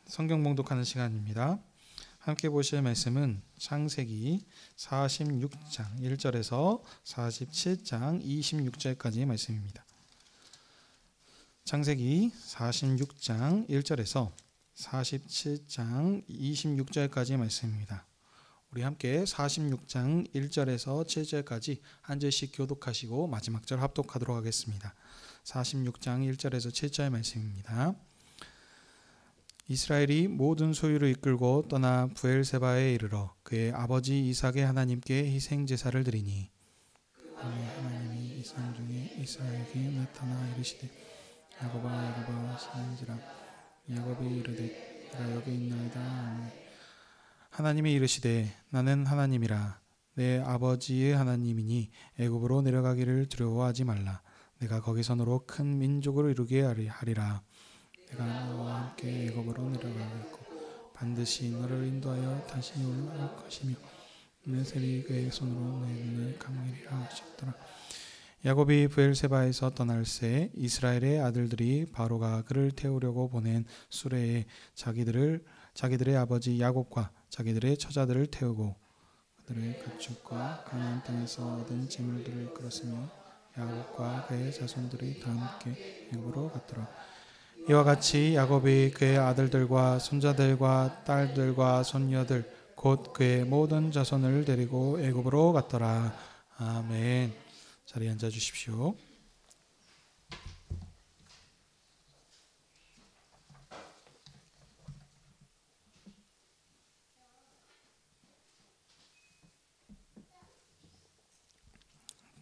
성경 봉독하는 시간입니다. 함께 보실 말씀은 창세기 46장 1절에서 47장 26절까지의 말씀입니다. 창세기 46장 1절에서 47장 26절까지의 말씀입니다. 우리 함께 46장 1절에서 7절까지 한 절씩 교독하시고 마지막 절 합독하도록 하겠습니다. 46장 1절에서 7절 말씀입니다. 이스라엘이 모든 소유를 이끌고 떠나 브엘세바에 이르러 그의 아버지 이삭의 하나님께 희생 제사를 드리니 하나님이 이 산 중에 이스라엘에게 나타나 이르시되 야곱아 시는지라 야곱이 이르되 내가 여기 있나이다. 하나님이 이르시되 나는 하나님이라 내 아버지의 하나님이니 애굽으로 내려가기를 두려워하지 말라. 내가 거기서 너로 큰 민족을 이루게 하리라. 내가 너와 함께 애굽으로 내려가겠고 반드시 너를 인도하여 다시 올라올 것이며 내 세리 그의 손으로 내 눈을 감으리라 하셨더라. 야곱이 브엘세바에서 떠날새 이스라엘의 아들들이 바로가 그를 태우려고 보낸 수레에 자기들의 아버지 야곱과 자기들의 처자들을 태우고 그들의 가축과 가나안 땅에서 얻은 재물들을 끌었으며 야곱과 그의 자손들이 다 함께 애굽으로 갔더라. 이와 같이 야곱이 그의 아들들과 손자들과 딸들과 손녀들 곧 그의 모든 자손을 데리고 애굽으로 갔더라. 아멘. 자리에 앉아 주십시오.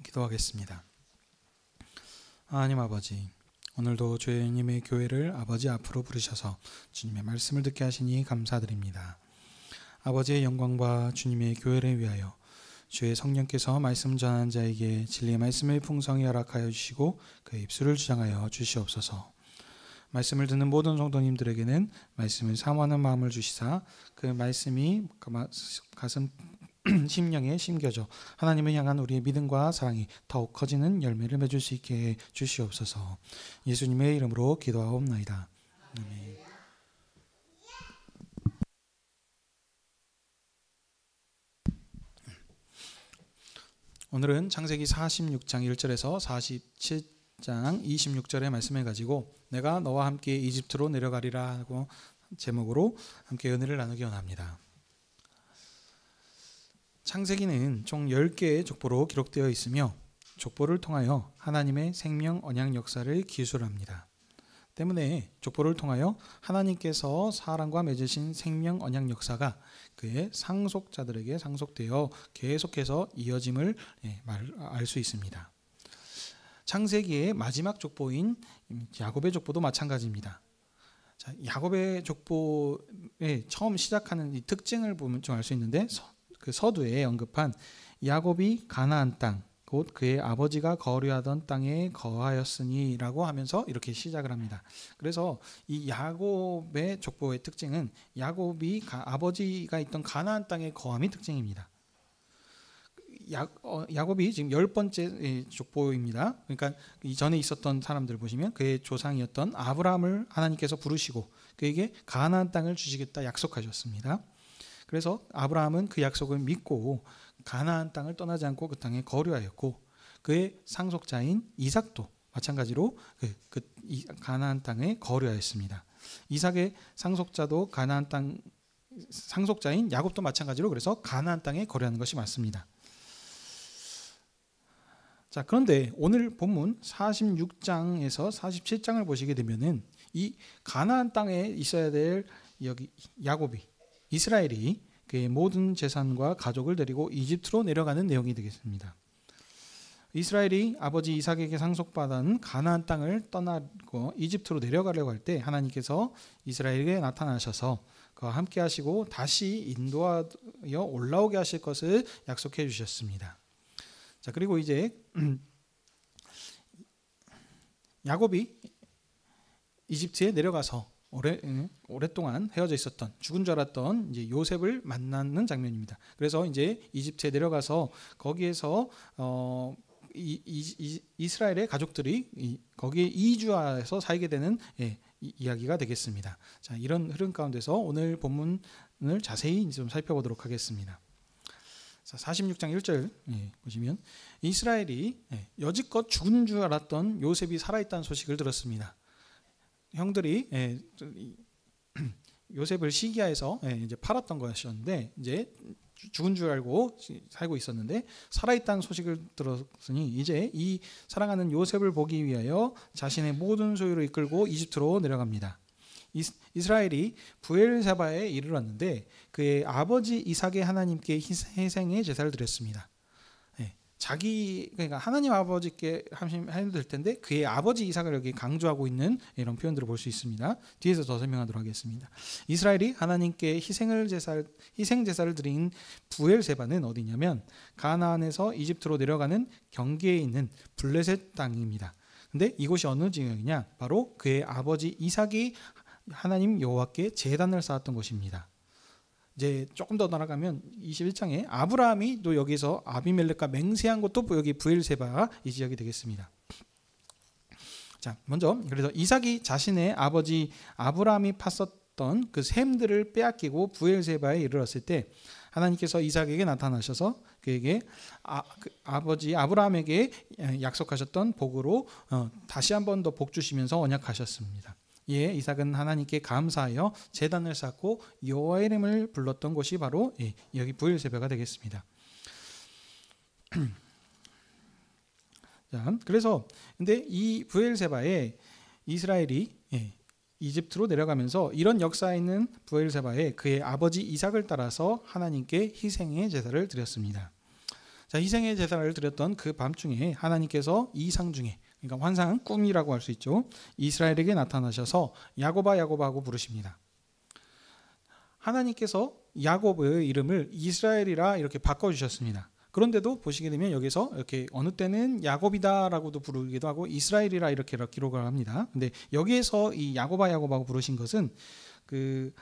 기도하겠습니다. 하나님 아버지, 오늘도 주님의 교회를 아버지 앞으로 부르셔서 주님의 말씀을 듣게 하시니 감사드립니다. 아버지의 영광과 주님의 교회를 위하여 주의 성령께서 말씀 전하는 자에게 진리의 말씀을 풍성히 허락하여 주시고 그의 입술을 주장하여 주시옵소서. 말씀을 듣는 모든 성도님들에게는 말씀을 사모하는 마음을 주시사 그 말씀이 가슴 심령에 심겨져 하나님을 향한 우리의 믿음과 사랑이 더욱 커지는 열매를 맺을 수 있게 해 주시옵소서. 예수님의 이름으로 기도하옵나이다. 아멘. 오늘은 창세기 46장 1절에서 47장 26절의 말씀을 가지고 내가 너와 함께 이집트로 내려가리라 하고 제목으로 함께 은혜를 나누기 원합니다. 창세기는 총 10개의 족보로 기록되어 있으며 족보를 통하여 하나님의 생명 언약 역사를 기술합니다. 때문에 족보를 통하여 하나님께서 사람과 맺으신 생명 언약 역사가 그의 상속자들에게 상속되어 계속해서 이어짐을 알 수 있습니다. 창세기의 마지막 족보인 야곱의 족보도 마찬가지입니다. 자, 야곱의 족보의 처음 시작하는 이 특징을 보면 좀 알 수 있는데 그 서두에 언급한 야곱이 가나안 땅 곧 그의 아버지가 거류하던 땅에 거하였으니라고 하면서 이렇게 시작을 합니다. 그래서 이 야곱의 족보의 특징은 야곱이 아버지가 있던 가나안 땅에 거함이 특징입니다. 야곱이 지금 10번째 족보입니다. 그러니까 이전에 있었던 사람들 보시면 그의 조상이었던 아브라함을 하나님께서 부르시고 그에게 가나안 땅을 주시겠다 약속하셨습니다. 그래서 아브라함은 그 약속을 믿고 가나안 땅을 떠나지 않고 그 땅에 거류하였고 그의 상속자인 이삭도 마찬가지로 가나안 땅에 거류하였습니다. 이삭의 상속자도 가나안 땅 상속자인 야곱도 마찬가지로 그래서 가나안 땅에 거류하는 것이 맞습니다. 자, 그런데 오늘 본문 46장에서 47장을 보시게 되면은 이 가나안 땅에 있어야 될 여기 야곱이 이스라엘이 그의 모든 재산과 가족을 데리고 이집트로 내려가는 내용이 되겠습니다. 이스라엘이 아버지 이삭에게 상속받은 가나안 땅을 떠나고 이집트로 내려가려고 할 때 하나님께서 이스라엘에게 나타나셔서 그와 함께 하시고 다시 인도하여 올라오게 하실 것을 약속해 주셨습니다. 자, 그리고 이제 야곱이 이집트에 내려가서 오랫동안 헤어져 있었던 죽은 줄 알았던 이제 요셉을 만나는 장면입니다. 그래서 이제 이집트에 내려가서 거기에서 이스라엘의 가족들이 거기에 이주해서 살게 되는 이야기가 되겠습니다. 자, 이런 흐름 가운데서 오늘 본문을 자세히 좀 살펴보도록 하겠습니다. 자, 46장 1절 보시면 이스라엘이 여지껏 죽은 줄 알았던 요셉이 살아있다는 소식을 들었습니다. 형들이 요셉을 시기하에서 이제 팔았던 것이었는데 이제 죽은 줄 알고 살고 있었는데 살아있다는 소식을 들었으니 이제 이 사랑하는 요셉을 보기 위하여 자신의 모든 소유를 이끌고 이집트로 내려갑니다. 이스라엘이 브엘세바에 이르렀는데 그의 아버지 이삭의 하나님께 희생의 제사를 드렸습니다. 그러니까 하나님 아버지께 해도 될 텐데 그의 아버지 이삭을 여기 강조하고 있는 이런 표현들을 볼 수 있습니다. 뒤에서 더 설명하도록 하겠습니다. 이스라엘이 하나님께 희생 제사를 드린 브엘세바는 어디냐면 가나안에서 이집트로 내려가는 경계에 있는 블레셋 땅입니다. 근데 이곳이 어느 지역이냐? 바로 그의 아버지 이삭이 하나님 여호와께 제단을 쌓았던 곳입니다. 이제 조금 더 나아가면 21장에 아브라함이 또 여기서 아비멜렉과 맹세한 것도 여기 브엘세바 이 지역이 되겠습니다. 자, 먼저 그래서 이삭이 자신의 아버지 아브라함이 팠었던 그 샘들을 빼앗기고 브엘세바에 이르렀을 때 하나님께서 이삭에게 나타나셔서 그에게 아버지 아브라함에게 약속하셨던 복으로 다시 한 번 더 복 주시면서 언약하셨습니다. 예, 이삭은 하나님께 감사하여 제단을 쌓고 여호와의 이름을 불렀던 곳이 바로 여기 브엘세바가 되겠습니다. 자, 그래서 근데 이 브엘세바에 이스라엘이 이집트로 내려가면서 이런 역사에 있는 브엘세바에 그의 아버지 이삭을 따라서 하나님께 희생의 제사를 드렸습니다. 자, 희생의 제사를 드렸던 그 밤중에 하나님께서 이상 중에 그러니까 환상은 꿈이라고 할 수 있죠. 이스라엘에게 나타나셔서 야곱아 야곱아하고 부르십니다. 하나님께서 야곱의 이름을 이스라엘이라 이렇게 바꿔주셨습니다. 그런데도 보시게 되면 여기서 이렇게 어느 때는 야곱이다라고도 부르기도 하고 이스라엘이라 이렇게 기록을 합니다. 근데 여기에서 이 야곱아 야곱아하고 부르신 것은 그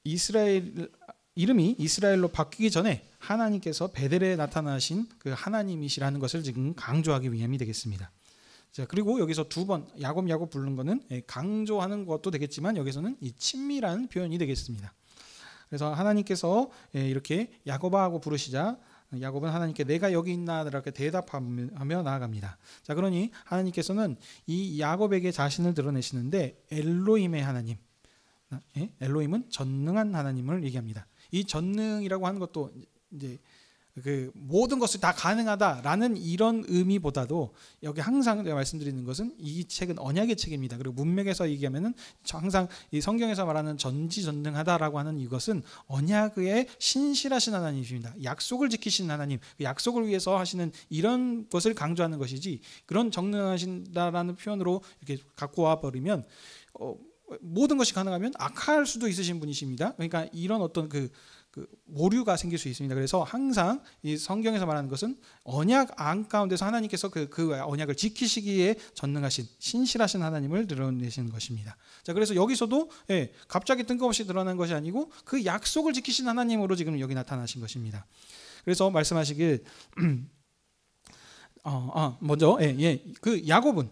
이스라엘 이름이 이스라엘로 바뀌기 전에 하나님께서 베델에 나타나신 그 하나님이시라는 것을 지금 강조하기 위함이 되겠습니다. 자, 그리고 여기서 두 번 야곱 야곱 부르는 것은 강조하는 것도 되겠지만 여기서는 이 친밀한 표현이 되겠습니다. 그래서 하나님께서 이렇게 야곱아 하고 부르시자 야곱은 하나님께 내가 여기 있나 이렇게 대답하며 나아갑니다. 자, 그러니 하나님께서는 이 야곱에게 자신을 드러내시는데 엘로힘의 하나님, 엘로힘은 전능한 하나님을 얘기합니다. 이 전능이라고 하는 것도 이제 그 모든 것을 다 가능하다라는 이런 의미보다도 여기 항상 제가 말씀드리는 것은 이 책은 언약의 책입니다. 그리고 문맥에서 얘기하면은 항상 이 성경에서 말하는 전지전능하다라고 하는 이것은 언약의 신실하신 하나님이십니다. 약속을 지키신 하나님, 그 약속을 위해서 하시는 이런 것을 강조하는 것이지 그런 전능하신다라는 표현으로 이렇게 갖고 와 버리면 모든 것이 가능하면 악할 수도 있으신 분이십니다. 그러니까 이런 어떤 그 오류가 생길 수 있습니다. 그래서 항상 이 성경에서 말하는 것은 언약 안 가운데서 하나님께서 그 언약을 지키시기에 전능하신 신실하신 하나님을 드러내시는 것입니다. 자, 그래서 여기서도 갑자기 뜬금없이 드러난 것이 아니고 그 약속을 지키신 하나님으로 지금 여기 나타나신 것입니다. 그래서 말씀하시길 먼저 그 야곱은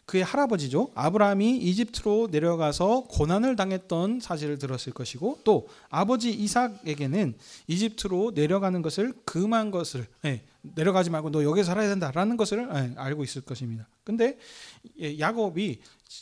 그의 할아버지죠. 아브라함이 이집트로 내려가서 고난을 당했던 사실을 들었을 것이고 또 아버지 이삭에게는 이집트로 내려가는 것을 금한 것을 내려가지 말고 너 여기서 살아야 된다라는 것을 알고 있을 것입니다. 근데 야곱이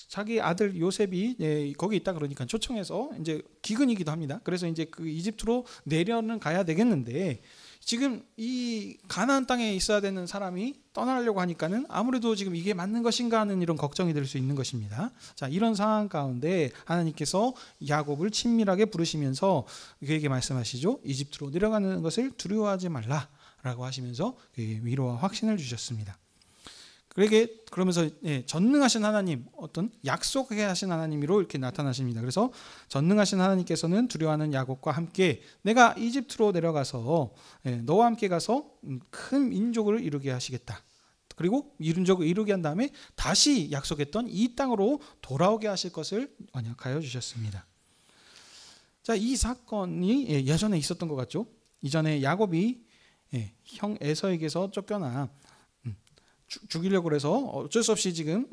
자기 아들 요셉이 거기 있다 그러니까 초청해서 이제 기근이기도 합니다. 그래서 이제 그 이집트로 내려는 가야 되겠는데 지금 이 가나안 땅에 있어야 되는 사람이 떠나려고 하니까는 아무래도 지금 이게 맞는 것인가 하는 이런 걱정이 될 수 있는 것입니다. 자, 이런 상황 가운데 하나님께서 야곱을 친밀하게 부르시면서 그에게 말씀하시죠. 이집트로 내려가는 것을 두려워하지 말라라고 하시면서 그에게 위로와 확신을 주셨습니다. 그러면서 전능하신 하나님, 어떤 약속하게 하신 하나님으로 이렇게 나타나십니다. 그래서 전능하신 하나님께서는 두려워하는 야곱과 함께 내가 이집트로 내려가서 너와 함께 가서 큰 민족을 이루게 하시겠다. 그리고 민족을 이루게 한 다음에 다시 약속했던 이 땅으로 돌아오게 하실 것을 언약하여 주셨습니다. 자, 이 사건이 예전에 있었던 것 같죠? 이전에 야곱이 형 에서에게서 쫓겨나 죽이려고 그래서 어쩔 수 없이 지금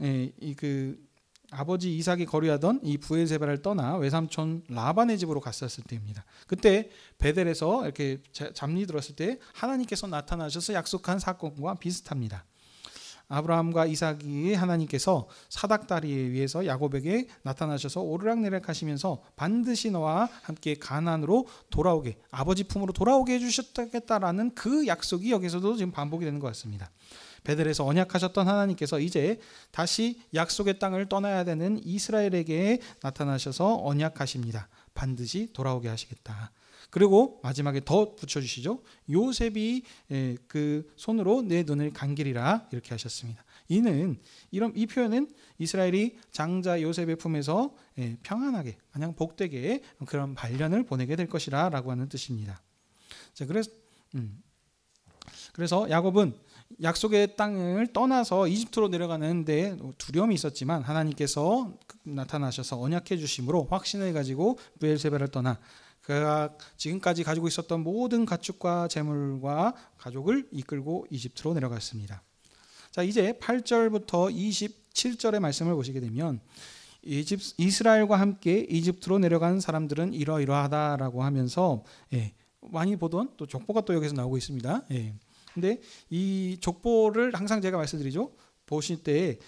아버지 이삭이 거류하던 이 브엘세바를 떠나 외삼촌 라반의 집으로 갔었을 때입니다. 그때 베델에서 이렇게 잠이 들었을 때 하나님께서 나타나셔서 약속한 사건과 비슷합니다. 아브라함과 이삭이 하나님께서 사닥다리에 의해서 야곱에게 나타나셔서 오르락내리락 하시면서 반드시 너와 함께 가나안으로 돌아오게, 아버지 품으로 돌아오게 해주셨겠다라는 그 약속이 여기서도 지금 반복이 되는 것 같습니다. 베델에서 언약하셨던 하나님께서 이제 다시 약속의 땅을 떠나야 되는 이스라엘에게 나타나셔서 언약하십니다. 반드시 돌아오게 하시겠다. 그리고 마지막에 더 붙여주시죠. 요셉이 그 손으로 내 눈을 감기리라 이렇게 하셨습니다. 이 표현은 이스라엘이 장자 요셉의 품에서 평안하게, 그냥 복되게 그런 반련을 보내게 될 것이라고 하는 뜻입니다. 자, 그래서 야곱은 약속의 땅을 떠나서 이집트로 내려가는데 두려움이 있었지만 하나님께서 나타나셔서 언약해 주심으로 확신을 가지고 브엘세바를 떠나 그가 지금까지 가지고 있었던 모든 가축과 재물과 가족을 이끌고 이집트로 내려갔습니다. 자, 이제 8절부터 27절의 말씀을 보시게 되면 이스라엘과 함께 이집트로 내려간 사람들은 이러이러하다라고 하면서 많이 보던 또 족보가 또 여기서 나오고 있습니다. 근데 이 족보를 항상 제가 말씀드리죠. 보실 때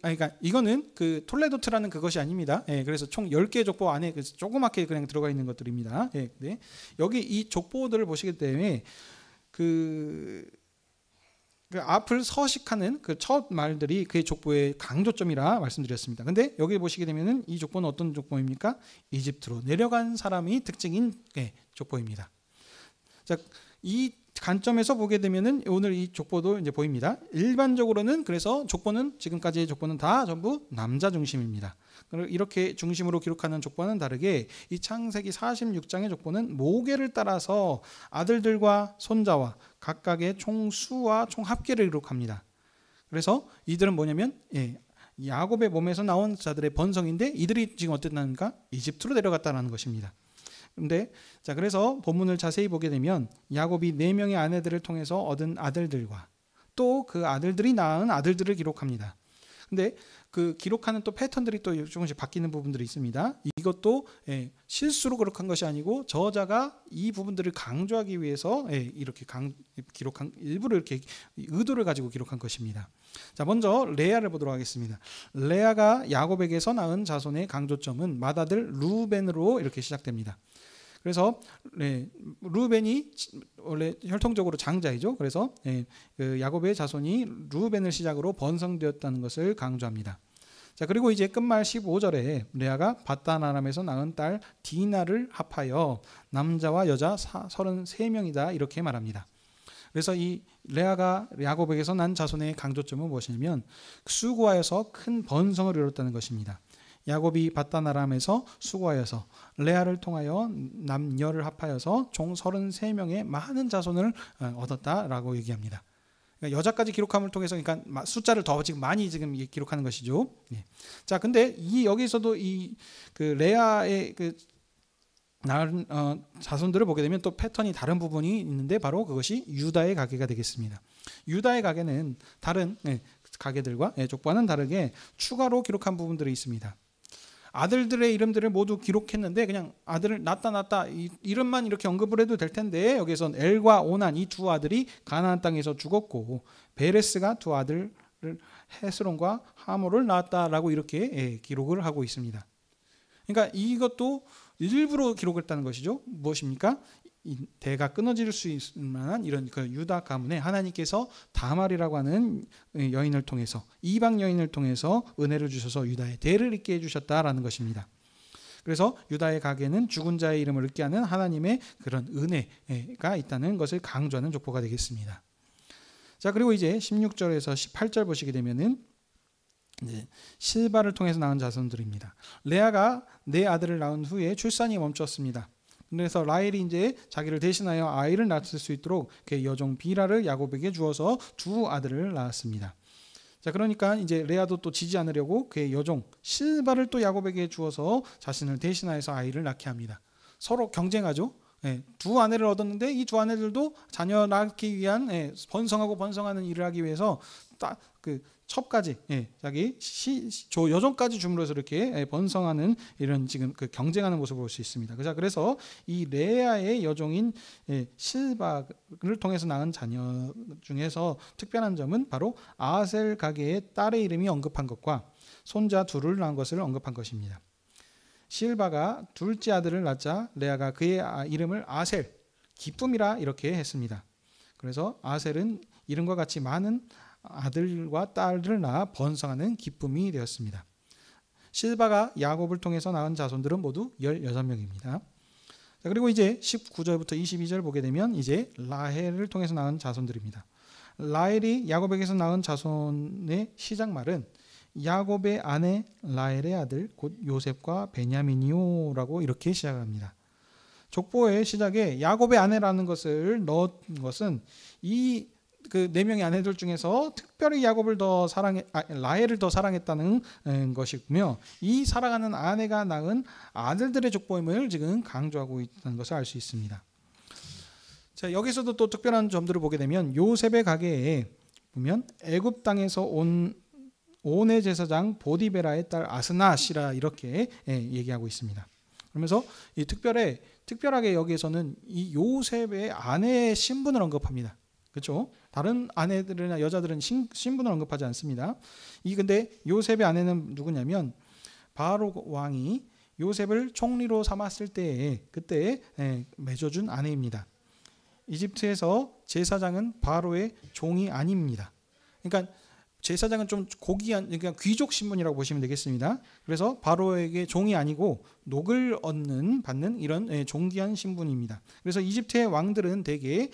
그러니까 이거는 그 톨레도트라는 그것이 아닙니다. 그래서 총 10개의 족보 안에 조그맣게 그냥 들어가 있는 것들입니다. 네. 여기 이 족보들을 보시기 때문에 그 앞을 서식하는 그 첫 말들이 그의 족보의 강조점이라 말씀드렸습니다. 근데 여기 보시게 되면은 이 족보는 어떤 족보입니까? 이집트로 내려간 사람이 특징인 족보입니다. 자, 이 관점에서 보게 되면은 오늘 이 족보도 이제 보입니다. 일반적으로는 그래서 족보는 지금까지의 족보는 다 전부 남자 중심입니다. 이렇게 중심으로 기록하는 족보는 다르게 이 창세기 46장의 족보는 모계를 따라서 아들들과 손자와 각각의 총 수와 총 합계를 기록합니다. 그래서 이들은 뭐냐면 야곱의 몸에서 나온 자들의 번성인데 이들이 지금 어땠나니까 이집트로 내려갔다는 것입니다. 그래서 본문을 자세히 보게 되면 야곱이 4명의 아내들을 통해서 얻은 아들들과 또 그 아들들이 낳은 아들들을 기록합니다. 근데 그 기록하는 또 패턴들이 또 조금씩 바뀌는 부분들이 있습니다. 이것도 실수로 기록한 것이 아니고 저자가 이 부분들을 강조하기 위해서 이렇게 기록한 일부러 이렇게 의도를 가지고 기록한 것입니다. 자, 먼저 레아를 보도록 하겠습니다. 레아가 야곱에게서 낳은 자손의 강조점은 맏아들 루벤으로 이렇게 시작됩니다. 그래서 루벤이 원래 혈통적으로 장자이죠. 그래서 그 야곱의 자손이 루벤을 시작으로 번성되었다는 것을 강조합니다. 자, 그리고 이제 끝말 15절에 레아가 밧단 아람에서 낳은 딸 디나를 합하여 남자와 여자 33명이다 이렇게 말합니다. 그래서 이 레아가 야곱에게서 난 자손의 강조점은 무엇이냐면 수고하여서 큰 번성을 이뤘다는 것입니다. 야곱이 밧단 아람에서 수고하여서 레아를 통하여 남녀를 합하여서 총 33명의 많은 자손을 얻었다라고 얘기합니다. 그러니까 여자까지 기록함을 통해서 그러니까 숫자를 더 지금 많이 지금 기록하는 것이죠. 자, 근데 여기서도 이 그 레아의 그 자손들을 보게 되면 또 패턴이 다른 부분이 있는데 바로 그것이 유다의 가계가 되겠습니다. 유다의 가계는 다른 가계들과 족보와는 다르게 추가로 기록한 부분들이 있습니다. 아들들의 이름들을 모두 기록했는데 그냥 아들을 낳다 이름만 이렇게 언급을 해도 될 텐데 여기서 엘과 오난 이 두 아들이 가나안 땅에서 죽었고 베레스가 두 아들을 헤스론과 하모를 낳았다라고 이렇게 기록을 하고 있습니다. 그러니까 이것도 일부러 기록했다는 것이죠. 무엇입니까? 대가 끊어질 수 있을 만한 이런 그 유다 가문에 하나님께서 다말이라고 하는 여인을 통해서 이방 여인을 통해서 은혜를 주셔서 유다의 대를 잇게 해주셨다라는 것입니다. 그래서 유다의 가계는 죽은 자의 이름을 잇게 하는 하나님의 그런 은혜가 있다는 것을 강조하는 족보가 되겠습니다. 자, 그리고 이제 16절에서 18절 보시게 되면은 실바를 통해서 낳은 자손들입니다. 레아가 4아들을 낳은 후에 출산이 멈췄습니다. 그래서 라헬이 이제 자기를 대신하여 아이를 낳을 수 있도록 그의 여종 비라를 야곱에게 주어서 2 아들을 낳았습니다. 자, 그러니까 이제 레아도 또 지지 않으려고 그의 여종 실바를 또 야곱에게 주어서 자신을 대신하여서 아이를 낳게 합니다. 서로 경쟁하죠. 2 아내를 얻었는데 이 2 아내들도 자녀 낳기 위한 번성하고 번성하는 일을 하기 위해서 그 첩까지, 자기 여종까지 줌으로써 이렇게 번성하는 이런 지금 그 경쟁하는 모습을 볼 수 있습니다. 그래서 이 레아의 여종인 실바를 통해서 낳은 자녀 중에서 특별한 점은 바로 아셀 가게의 딸의 이름이 언급한 것과 손자 둘을 낳은 것을 언급한 것입니다. 실바가 둘째 아들을 낳자 레아가 그의 이름을 아셀, 기쁨이라 이렇게 했습니다. 그래서 아셀은 이름과 같이 많은 아들과 딸을 낳아 번성하는 기쁨이 되었습니다. 실바가 야곱을 통해서 낳은 자손들은 모두 16명입니다. 그리고 이제 19절부터 22절 보게 되면 이제 라헬을 통해서 낳은 자손들입니다. 라헬이 야곱에게서 낳은 자손의 시작말은 야곱의 아내 라헬의 아들 곧 요셉과 베냐민이요라고 이렇게 시작합니다. 족보의 시작에 야곱의 아내라는 것을 넣은 것은 이 그 네 명의 아내들 중에서 특별히 야곱을 라헬을 더 사랑했다는 것이며, 이 사랑하는 아내가 낳은 아들들의 족보임을 지금 강조하고 있다는 것을 알 수 있습니다. 자, 여기서도 또 특별한 점들을 보게 되면 요셉의 가게에 보면 애굽 땅에서 온 온의 제사장 보디베라의 딸 아스낫이라 이렇게 얘기하고 있습니다. 그러면서 이 특별하게 여기에서는 이 요셉의 아내의 신분을 언급합니다. 그렇죠? 다른 아내들이나 여자들은 신분을 언급하지 않습니다. 근데 요셉의 아내는 누구냐면 바로 왕이 요셉을 총리로 삼았을 때에 그때 맺어준 아내입니다. 이집트에서 제사장은 바로의 종이 아닙니다. 그러니까 제사장은 좀 고귀한, 그러니까 귀족 신분이라고 보시면 되겠습니다. 그래서 바로에게 종이 아니고 녹을 받는 이런 존귀한 신분입니다. 그래서 이집트의 왕들은 대개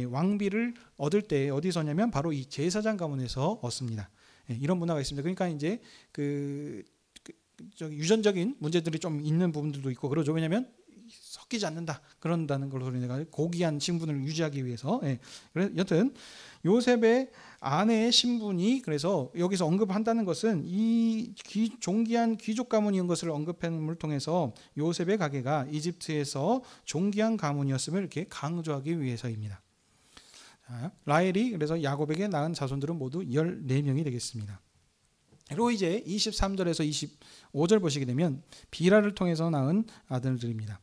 왕비를 얻을 때 어디서냐면 바로 이 제사장 가문에서 얻습니다. 이런 문화가 있습니다. 그러니까 이제 유전적인 문제들이 좀 있는 부분들도 있고 그러죠. 왜냐하면 섞이지 않는다 그런다는 걸로 내가 고귀한 신분을 유지하기 위해서. 여튼 요셉의 아내의 신분이 그래서 여기서 언급한다는 것은 이 존귀한 귀족 가문인 것을 언급함을 통해서 요셉의 가게가 이집트에서 존귀한 가문이었음을 이렇게 강조하기 위해서입니다. 자, 라헬이 그래서 야곱에게 낳은 자손들은 모두 14명이 되겠습니다. 그리고 이제 23절에서 25절 보시게 되면 비라를 통해서 낳은 아들들입니다.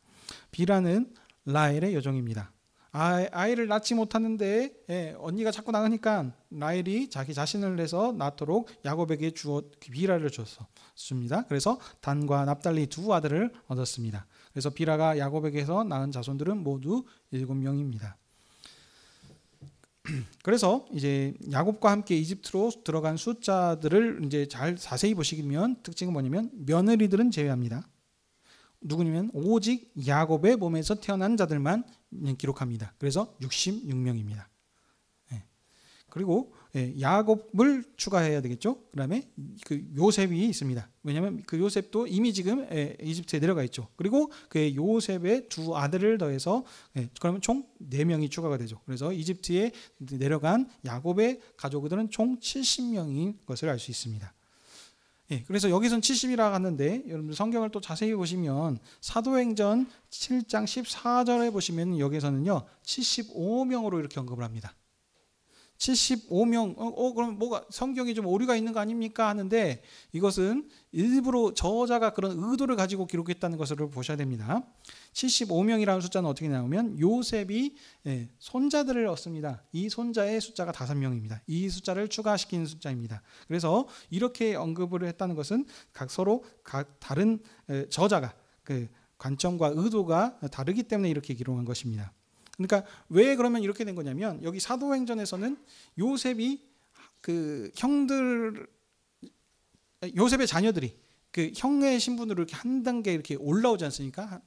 비라는 라헬의 여종입니다. 아이를 낳지 못하는데 언니가 자꾸 낳으니까 라헬이 자기 자신을 내서 낳도록 야곱에게 비라를 줬습니다. 그래서 단과 납달리 두 아들을 얻었습니다. 그래서 비라가 야곱에게서 낳은 자손들은 모두 7명입니다. 그래서 이제 야곱과 함께 이집트로 들어간 숫자들을 이제 잘 자세히 보시면 특징은 뭐냐면 며느리들은 제외합니다. 누구냐면 오직 야곱의 몸에서 태어난 자들만 기록합니다. 그래서 66명입니다. 그리고 야곱을 추가해야 되겠죠. 그다음에 그 요셉이 있습니다. 왜냐하면 그 요셉도 이미 지금 이집트에 내려가 있죠. 그리고 그 요셉의 두 아들을 더해서 그러면 총 4명이 추가가 되죠. 그래서 이집트에 내려간 야곱의 가족들은 총 70명인 것을 알 수 있습니다. 그래서 여기선 70이라고 하는데 여러분들 성경을 또 자세히 보시면 사도행전 7장 14절에 보시면 여기서는요 75명으로 이렇게 언급을 합니다. 75명 그럼 뭐가 성경이 좀 오류가 있는 거 아닙니까 하는데 이것은 일부러 저자가 그런 의도를 가지고 기록했다는 것을 보셔야 됩니다. 75명이라는 숫자는 어떻게 나오면 요셉이 손자들을 얻습니다. 이 손자의 숫자가 5명입니다. 이 숫자를 추가시키는 숫자입니다. 그래서 이렇게 언급을 했다는 것은 서로 다른 저자가 그 관점과 의도가 다르기 때문에 이렇게 기록한 것입니다. 그러니까 왜 그러면 이렇게 된 거냐면 여기 사도행전에서는 요셉이 요셉의 자녀들이 그 형의 신분으로 이렇게 한 단계 이렇게 올라오지 않습니까?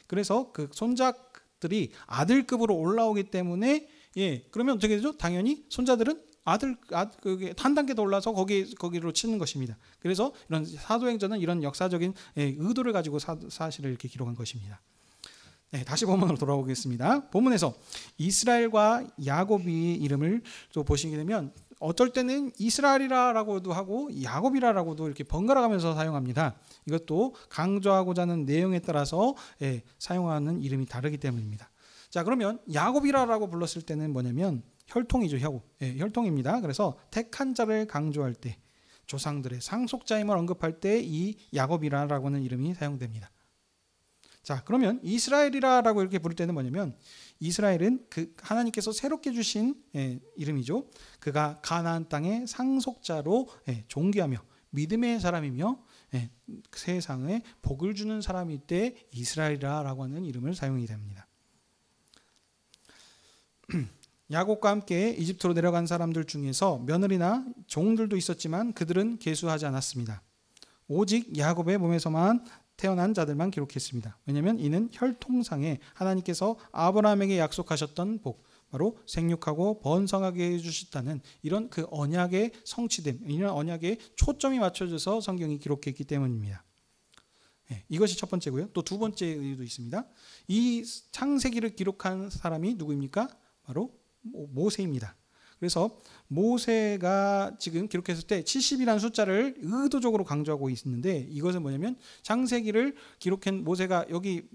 그래서 그 손자들이 아들급으로 올라오기 때문에 그러면 어떻게 되죠? 당연히 손자들은 한 단계 더 올라서 거기로 치는 것입니다. 그래서 이런 사도행전은 이런 역사적인 의도를 가지고 사실을 이렇게 기록한 것입니다. 다시 본문으로 돌아오겠습니다. 본문에서 이스라엘과 야곱의 이름을 또 보시게 되면 어떨 때는 이스라엘이라고도 하고 야곱이라고도 이렇게 번갈아 가면서 사용합니다. 이것도 강조하고자 하는 내용에 따라서 사용하는 이름이 다르기 때문입니다. 자, 그러면 야곱이라고 불렀을 때는 뭐냐면 혈통이죠. 혈통입니다. 그래서 택한 자를 강조할 때, 조상들의 상속자임을 언급할 때 이 야곱이라고 하는 이름이 사용됩니다. 자, 그러면 이스라엘이라고 이렇게 부를 때는 뭐냐면, 이스라엘은 그 하나님께서 새롭게 주신 이름이죠. 그가 가나안 땅의 상속자로 존귀하며 믿음의 사람이며 세상에 복을 주는 사람일 때 이스라엘이라고 하는 이름을 사용이 됩니다. 야곱과 함께 이집트로 내려간 사람들 중에서 며느리나 종들도 있었지만 그들은 계수하지 않았습니다. 오직 야곱의 몸에서만 태어난 자들만 기록했습니다. 왜냐하면 이는 혈통상에 하나님께서 아브라함에게 약속하셨던 복, 바로 생육하고 번성하게 해주셨다는 이런 그 언약의 성취됨, 이런 언약에 초점이 맞춰져서 성경이 기록했기 때문입니다. 이것이 첫 번째고요. 또 두 번째 이유도 있습니다. 이 창세기를 기록한 사람이 누구입니까? 바로 모세입니다. 그래서 모세가 지금 기록했을 때 70이라는 숫자를 의도적으로 강조하고 있는데, 이것은 뭐냐면 창세기를 기록한 모세가 여기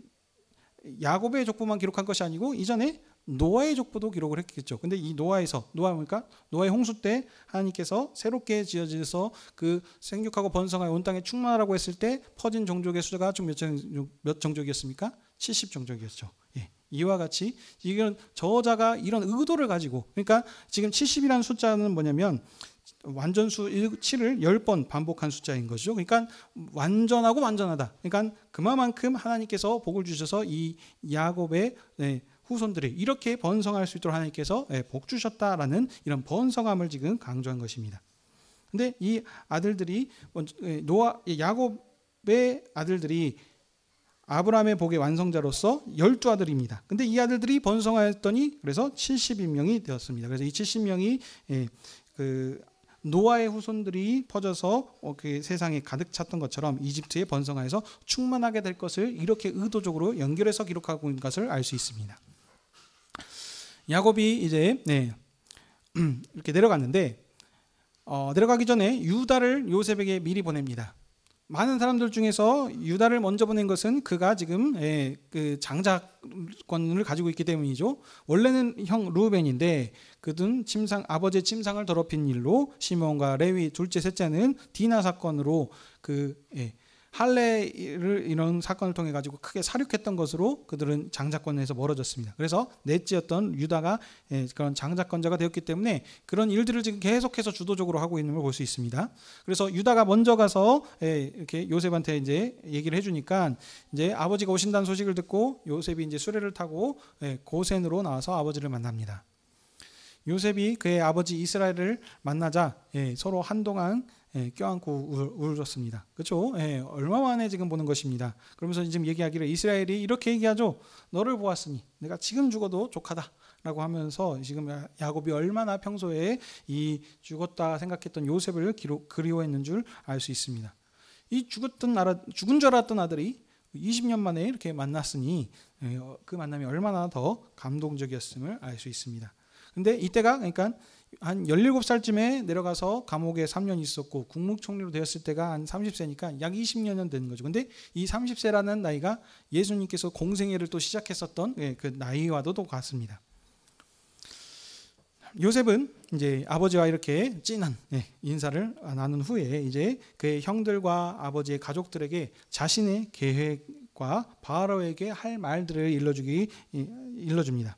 야곱의 족보만 기록한 것이 아니고 이전에 노아의 족보도 기록을 했겠죠. 근데 이 노아뭡니까? 노아의 홍수 때 하나님께서 새롭게 지어져서 그 생육하고 번성하여 온 땅에 충만하라고 했을 때 퍼진 종족의 숫자가 총 몇 종족이었습니까? 70 종족이었죠. 이와 같이 이건 저자가 이런 의도를 가지고, 그러니까 지금 70이라는 숫자는 뭐냐면 완전수 7을 10번 반복한 숫자인 거죠. 그러니까 완전하고 완전하다. 그러니까 그만큼 하나님께서 복을 주셔서 이 야곱의 후손들이 이렇게 번성할 수 있도록 하나님께서 복 주셨다라는 이런 번성함을 지금 강조한 것입니다. 근데 이 아들들이 야곱의 아들들이 아브라함의 복의 완성자로서 12아들입니다. 근데 이 아들들이 번성하였더니 그래서 70인명이 되었습니다. 그래서 이 70명이 그 노아의 후손들이 퍼져서 그 세상에 가득 찼던 것처럼 이집트에 번성하여서 충만하게 될 것을 이렇게 의도적으로 연결해서 기록하고 있는 것을 알 수 있습니다. 야곱이 이제 이렇게 내려갔는데 내려가기 전에 유다를 요셉에게 미리 보냅니다. 많은 사람들 중에서 유다를 먼저 보낸 것은 그가 지금 그 장자권을 가지고 있기 때문이죠. 원래는 형 루벤인데 그는 아버지의 침상을 더럽힌 일로 시몬과 레위 둘째 셋째는 디나 사건으로 할례를 이런 사건을 통해 가지고 크게 사륙했던 것으로 그들은 장자권에서 멀어졌습니다. 그래서 넷째였던 유다가 그런 장자권자가 되었기 때문에 그런 일들을 지금 계속해서 주도적으로 하고 있는 걸 볼 수 있습니다. 그래서 유다가 먼저 가서 이렇게 요셉한테 이제 얘기를 해주니까 이제 아버지가 오신다는 소식을 듣고 요셉이 이제 수레를 타고 고센으로 나와서 아버지를 만납니다. 요셉이 그의 아버지 이스라엘을 만나자 서로 한동안 껴안고 울었습니다. 그렇죠? 얼마 만에 지금 보는 것입니다. 그러면서 지금 얘기하기를 이스라엘이 이렇게 얘기하죠. 너를 보았으니 내가 지금 죽어도 족하다라고 하면서 지금 야곱이 얼마나 평소에 이 죽었다 생각했던 요셉을 그리워했는 줄 알 수 있습니다. 이 죽은 줄 알았던 아들이 20년 만에 이렇게 만났으니 그 만남이 얼마나 더 감동적이었음을 알 수 있습니다. 근데 이때가 그러니까 한 17살쯤에 내려가서 감옥에 3년 있었고 국무총리로 되었을 때가 한 30세니까 약 20년 되는 거죠. 근데 이 30세라는 나이가 예수님께서 공생애를 또 시작했었던 그 나이와도 같습니다. 요셉은 이제 아버지와 이렇게 진한 인사를 나눈 후에 이제 그의 형들과 아버지의 가족들에게 자신의 계획과 바로에게 할 말들을 일러줍니다.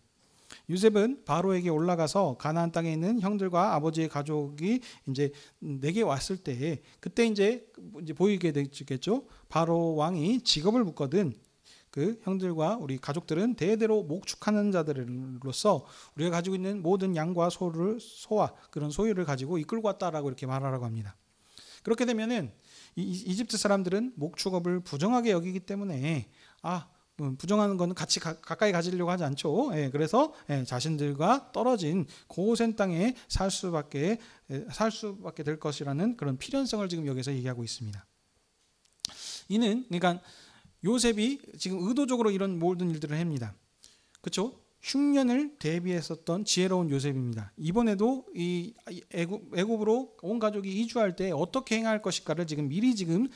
요셉은 바로에게 올라가서 가나안 땅에 있는 형들과 아버지의 가족이 이제 내게 왔을 때 그때 이제 보이게 되겠죠. 바로 왕이 직업을 묻거든 그 형들과 우리 가족들은 대대로 목축하는 자들로서 우리가 가지고 있는 모든 양과 소와 그런 소유를 가지고 이끌고 왔다라고 이렇게 말하라고 합니다. 그렇게 되면은 이집트 사람들은 목축업을 부정하게 여기기 때문에 부정하는 것은 같이 가까이 가지려고 하지 않죠. 그래서 자신들과 떨어진 고센 땅에 살 수밖에 될 것이라는 그런 필연성을 지금 여기서 얘기하고 있습니다. 이는 그러니까 요셉이 지금 의도적으로 이런 모든 일들을 합니다. 그렇죠? 흉년을 대비했었던 지혜로운 요셉입니다. 이번에도 이 애굽으로 온 가족이 이주할 때 어떻게 행할 것일까를 미리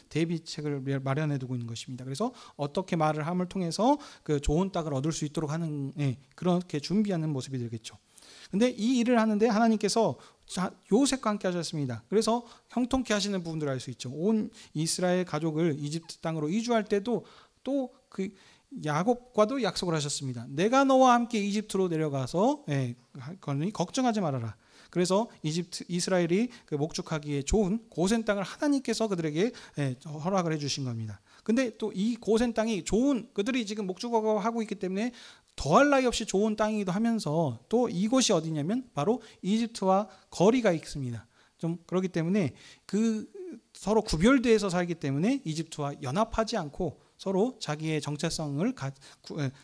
대비책을 마련해 두고 있는 것입니다. 그래서 어떻게 말을 함을 통해서 그 좋은 땅을 얻을 수 있도록 하는 그렇게 준비하는 모습이 되겠죠. 근데 이 일을 하는데 하나님께서 요셉과 함께 하셨습니다. 그래서 형통케 하시는 부분들을 알 수 있죠. 온 이스라엘 가족을 이집트 땅으로 이주할 때도 또 그 야곱과도 약속을 하셨습니다. 내가 너와 함께 이집트로 내려가서 그러니 걱정하지 말아라. 그래서 이스라엘이 그 목축하기에 좋은 고센 땅을 하나님께서 그들에게 허락을 해주신 겁니다. 근데 또 이 고센 땅이 좋은, 그들이 지금 목축하고 있기 때문에 더할 나위 없이 좋은 땅이기도 하면서 또 이곳이 어디냐면 바로 이집트와 거리가 있습니다. 좀 그렇기 때문에 그 서로 구별되어서 살기 때문에 이집트와 연합하지 않고 서로 자기의 정체성을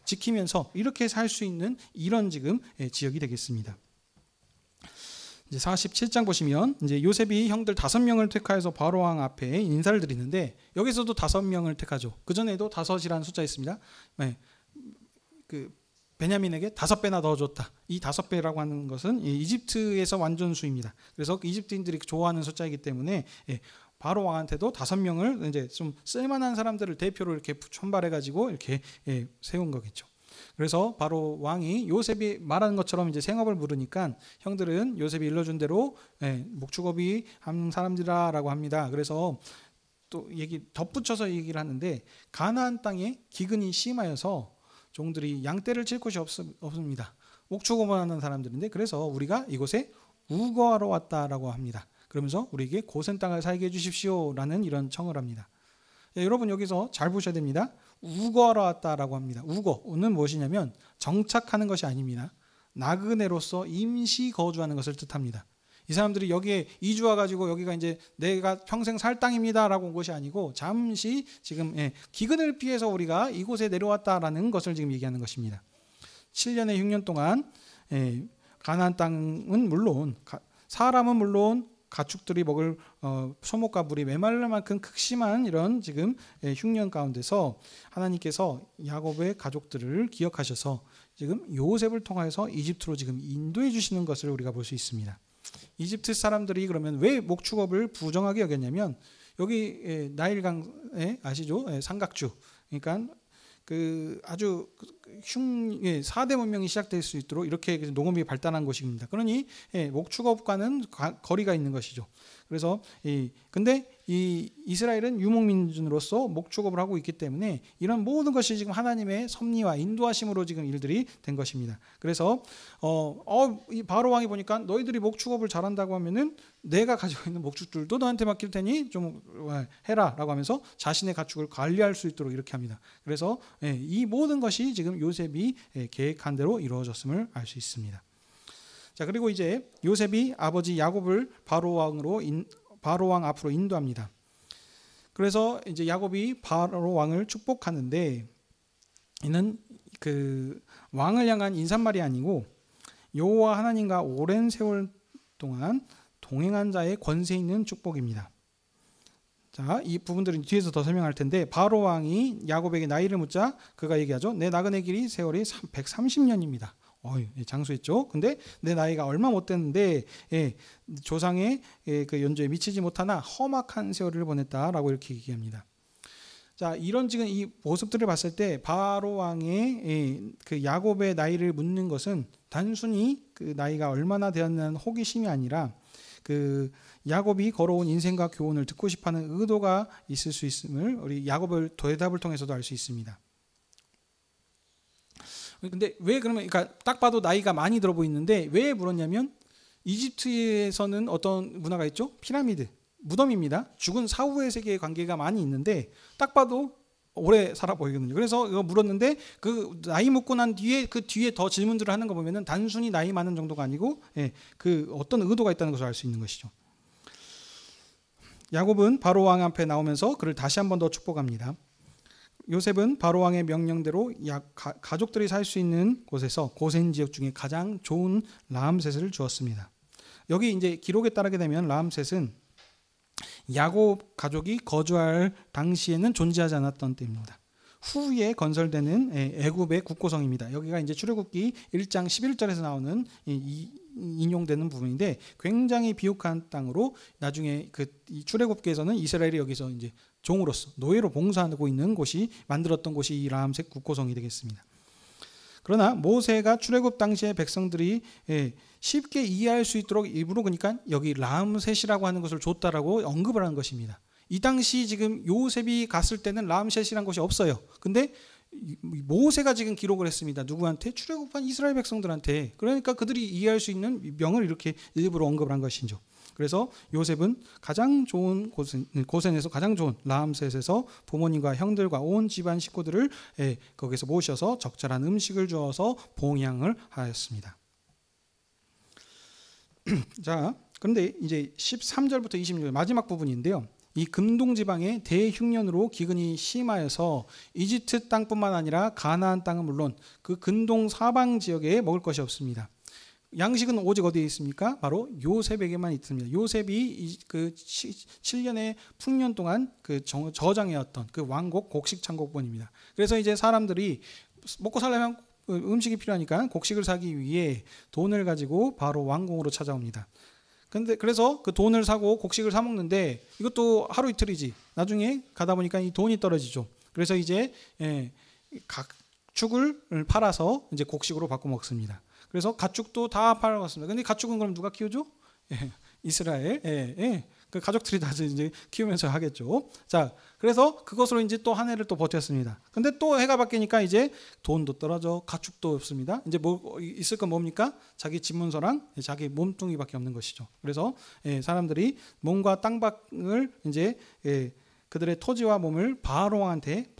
지키면서 이렇게 살 수 있는 이런 지금 지역이 되겠습니다. 이제 47장 보시면 이제 요셉이 형들 5명을 택하여서 바로 왕 앞에 인사를 드리는데 여기서도 5명을 택하죠. 그 전에도 5이라는 숫자 있습니다. 그 베냐민에게 5배나 더 줬다. 이 5배라고 하는 것은 이집트에서 완전수입니다. 그래서 이집트인들이 좋아하는 숫자이기 때문에 바로 왕한테도 5명을 이제 좀 쓸만한 사람들을 대표로 이렇게 선발해가지고 이렇게 세운 거겠죠. 그래서 바로 왕이 요셉이 말하는 것처럼 이제 생업을 물으니까 형들은 요셉이 일러준 대로 목축업이 한 사람들이라고 합니다. 그래서 또 덧붙여서 얘기를 하는데 가나안 땅에 기근이 심하여서 종들이 양떼를 칠 곳이 없습니다. 목축업을 하는 사람들인데 그래서 우리가 이곳에 우거하러 왔다라고 합니다. 그러면서 우리에게 고센 땅을 살게 해주십시오라는 이런 청을 합니다. 여러분 여기서 잘 보셔야 됩니다. 우거하러 왔다라고 합니다. 우거는 무엇이냐면 정착하는 것이 아닙니다. 나그네로서 임시 거주하는 것을 뜻합니다. 이 사람들이 여기에 이주 와가지고 여기가 이제 내가 평생 살 땅입니다라고 온 것이 아니고 잠시 지금 기근을 피해서 우리가 이곳에 내려왔다라는 것을 지금 얘기하는 것입니다. 7년에 6년 동안 가나안 땅은 물론 사람은 물론 가축들이 먹을 소목과 물이 메말랄 만큼 극심한 이런 지금 흉년 가운데서 하나님께서 야곱의 가족들을 기억하셔서 지금 요셉을 통해서 이집트로 지금 인도해 주시는 것을 우리가 볼 수 있습니다. 이집트 사람들이 그러면 왜 목축업을 부정하게 여겼냐면 여기 나일강에 아시죠? 삼각주. 그러니까 그 아주 4대 문명이 시작될 수 있도록 이렇게 농업이 발달한 곳입니다. 그러니 목축업과는 거리가 있는 것이죠. 그래서 근데 이 이스라엘은 유목민족으로서 목축업을 하고 있기 때문에 이런 모든 것이 지금 하나님의 섭리와 인도하심으로 지금 일들이 된 것입니다. 그래서 이 바로 왕이 보니까 너희들이 목축업을 잘한다고 하면은 내가 가지고 있는 목축들도 너한테 맡길 테니 좀 해라라고 하면서 자신의 가축을 관리할 수 있도록 이렇게 합니다. 그래서 이 모든 것이 지금 요셉이 계획한 대로 이루어졌음을 알 수 있습니다. 자, 그리고 이제 요셉이 아버지 야곱을 바로 왕 앞으로 인도합니다. 그래서 이제 야곱이 바로 왕을 축복하는데 이는 그 왕을 향한 인사말이 아니고 여호와 하나님과 오랜 세월 동안 동행한 자의 권세 있는 축복입니다. 자, 이 부분들은 뒤에서 더 설명할 텐데 바로 왕이 야곱에게 나이를 묻자 그가 얘기하죠. 내 나그네 길이 세월이 130년입니다. 장수했죠. 근데 내 나이가 얼마 못 됐는데 조상의 그 연조에 미치지 못하나 험악한 세월을 보냈다라고 이렇게 얘기합니다. 자, 이런 지금 이 모습들을 봤을 때 바로 왕의 그 야곱의 나이를 묻는 것은 단순히 그 나이가 얼마나 되었냐는 호기심이 아니라 그 야곱이 걸어온 인생과 교훈을 듣고 싶어하는 의도가 있을 수 있음을 우리 야곱의 대답을 통해서도 알 수 있습니다. 근데 왜 그러면 그러니까 딱 봐도 나이가 많이 들어 보이는데 왜 물었냐면 이집트에서는 어떤 문화가 있죠? 피라미드, 무덤입니다. 죽은 사후의 세계의 관계가 많이 있는데 딱 봐도 오래 살아 보이거든요. 그래서 이거 물었는데 그 나이 묻고 난 뒤에 그 뒤에 더 질문들을 하는 거 보면은 단순히 나이 많은 정도가 아니고 그 어떤 의도가 있다는 것을 알 수 있는 것이죠. 야곱은 바로 왕 앞에 나오면서 그를 다시 한 번 더 축복합니다. 요셉은 바로 왕의 명령대로 가족들이 살 수 있는 곳에서 고센 지역 중에 가장 좋은 라암셋을 주었습니다. 여기 이제 기록에 따르게 되면 라암셋은 야곱 가족이 거주할 당시에는 존재하지 않았던 때입니다. 후에 건설되는 애굽의 국고성입니다. 여기가 이제 출애굽기 1장 11절에서 나오는 인용되는 부분인데 굉장히 비옥한 땅으로 나중에 그 출애굽기에서는 이스라엘이 여기서 이제 종으로서 노예로 봉사하고 있는 곳이 만들었던 곳이 이 라암셋 국고성이 되겠습니다. 그러나 모세가 출애굽 당시에 백성들이 쉽게 이해할 수 있도록 일부러 그러니까 여기 람셋이라고 하는 것을 줬다라고 언급을 하는 것입니다. 이 당시 지금 요셉이 갔을 때는 람셋이라는 것이 없어요. 근데 모세가 지금 기록을 했습니다. 누구한테? 출애굽한 이스라엘 백성들한테. 그러니까 그들이 이해할 수 있는 명을 이렇게 일부러 언급을 한 것이죠. 그래서 요셉은 가장 좋은 고센에서 가장 좋은 람셋에서 부모님과 형들과 온 집안 식구들을 거기서 모셔서 적절한 음식을 주어서 봉양을 하였습니다. 자, 그런데 이제 13절부터 26절 마지막 부분인데요. 이 금동 지방의 대흉년으로 기근이 심하여서 이집트 땅뿐만 아니라 가나안 땅은 물론 그 근동 사방 지역에 먹을 것이 없습니다. 양식은 오직 어디에 있습니까? 바로 요셉에게만 있습니다. 요셉이 그 7년의 풍년 동안 그 저장해왔던 그 왕국 곡식 창고뿐입니다. 그래서 이제 사람들이 먹고 살려면 음식이 필요하니까 곡식을 사기 위해 돈을 가지고 바로 왕궁으로 찾아옵니다. 근데 그래서 그 돈을 사고 곡식을 사 먹는데 이것도 하루 이틀이지. 나중에 가다 보니까 이 돈이 떨어지죠. 그래서 이제 가축을 팔아서 이제 곡식으로 바꿔 먹습니다. 그래서 가축도 다 팔아갔습니다. 근데 가축은 그럼 누가 키우죠? 이스라엘. 그 가족들이 다 이제 키우면서 하겠죠. 자, 그래서 그것으로 이제 또 한 해를 또 버텼습니다. 근데 또 해가 바뀌니까 이제 돈도 떨어져, 가축도 없습니다. 이제 뭐 있을 건 뭡니까? 자기 집문서랑 자기 몸뚱이밖에 없는 것이죠. 그래서 사람들이 몸과 땅밭을 이제 그들의 토지와 몸을 바로 왕한테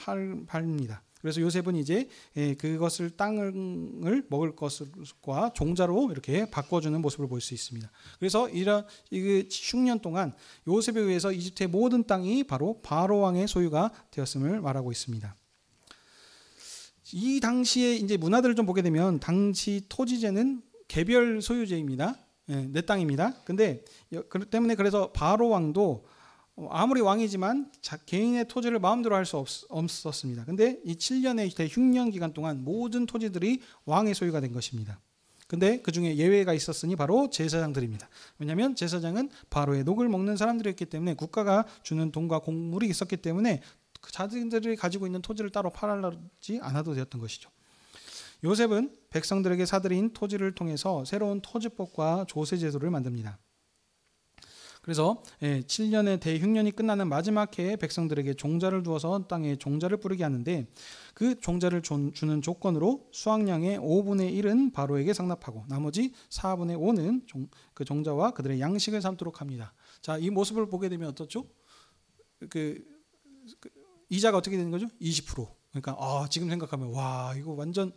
팔립니다. 그래서 요셉은 이제 그것을 땅을 먹을 것과 종자로 이렇게 바꿔주는 모습을 볼 수 있습니다. 그래서 이런 6년 동안 요셉에 의해서 이집트의 모든 땅이 바로 바로 왕의 소유가 되었음을 말하고 있습니다. 이 당시의 이제 문화들을 좀 보게 되면 당시 토지제는 개별 소유제입니다. 내 땅입니다. 근데 때문에 그래서 바로 왕도 아무리 왕이지만 개인의 토지를 마음대로 할 수 없었습니다. 근데 이 7년의 대흉년 기간 동안 모든 토지들이 왕의 소유가 된 것입니다. 근데 그 중에 예외가 있었으니 바로 제사장들입니다. 왜냐하면 제사장은 바로의 녹을 먹는 사람들이었기 때문에 국가가 주는 돈과 곡물이 있었기 때문에 자신들이 가지고 있는 토지를 따로 팔지 않아도 되었던 것이죠. 요셉은 백성들에게 사들인 토지를 통해서 새로운 토지법과 조세제도를 만듭니다. 그래서 7년의 대흉년이 끝나는 마지막 해에 백성들에게 종자를 주어서 땅에 종자를 뿌리게 하는데 그 종자를 주는 조건으로 수확량의 5분의 1은 바로에게 상납하고 나머지 4분의 5는 그 종자와 그들의 양식을 삼도록 합니다. 자, 이 모습을 보게 되면 어떻죠? 그 이자가 어떻게 되는 거죠? 20%. 그러니까 지금 생각하면 와 이거 완전